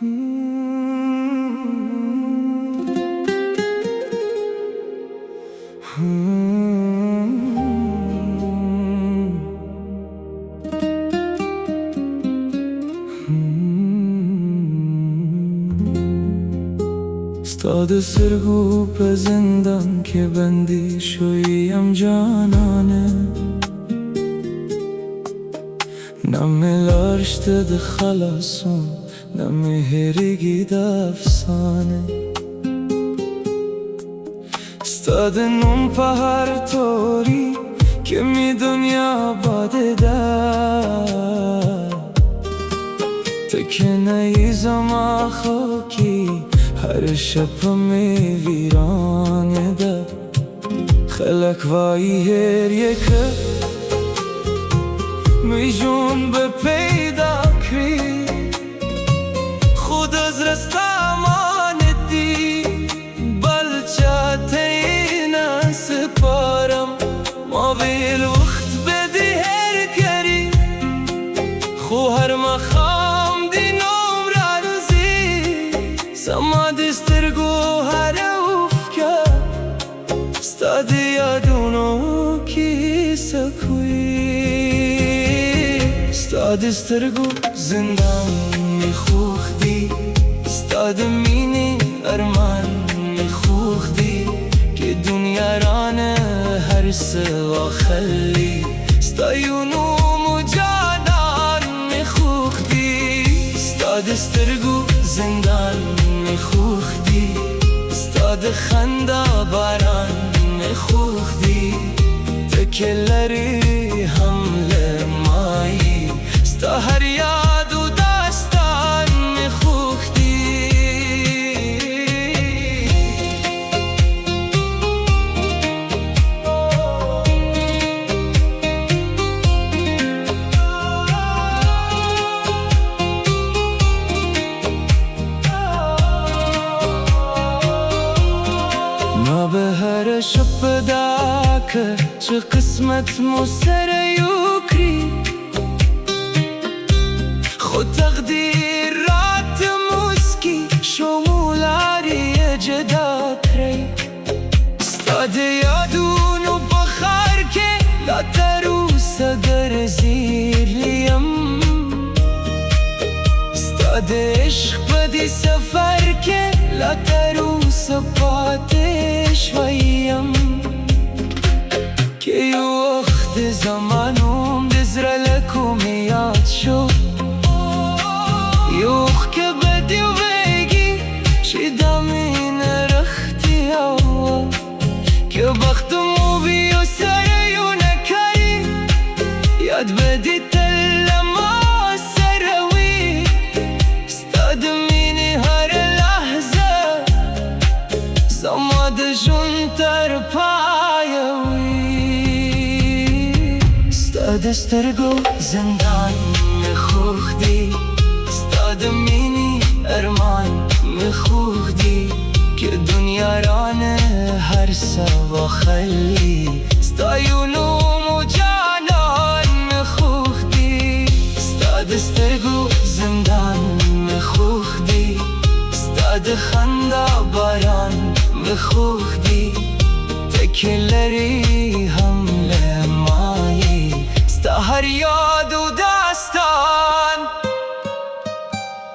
استاد سرگو به زندان که بندی شویم جانانه نمیلاشته ده خلاصون نمیهرگی ده افسانه استاد نون پهر توری که می دنیا باده ده تکنه ای زما خوکی هر شب می ویرانه ده خلق وایی هر یک می جون به پیدا کری خود از رستمان دی بلچه تینا سپارم ما ویل وقت بدی هر کری خو هر مخام دی نوم رازی سما دسترگو هر افکا استاد یادونو کی سکوی استاد استرگو زندان می خوخ دی استاد مینی ارمان می خوخ دی که دنیا رانه هر سوا خلی استایونو مجانان می خوخ دی استاد استرگو زندان می خوخ دی استاد خندا باران می خوخ دی تکلری حمله مایی ستا هر یاد و داستان می خوخ دی ما به هر شب داکر چه قسمت مسر یوکری خود تقدیر رات مسکی شمولاری جدا کری استاد یادونو بخار که لا تروس اگر زیر لیم استاد عشق بدی سفر که لا تروس پاتش ویم که یو وقت زمانم دزر لکو میاد شو یوخ که بدی و بگی چی دامین رختی هوا که بختمو بیو سریو نکری یاد بدی تلما سروی استاد مینی هر لحظه زماد جون تر پایوی استاد استرگو زندان خوخ دی استاد مینی ارمان خوخ دی که دنیا رانه هر سوا خلی استایونو مجانان خوخ دی استاد استرگو زندان خوخ دی استاد خندا باران خوخ دی تکلری حمله مایی ستا هر یاد و داستان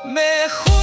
می خوخ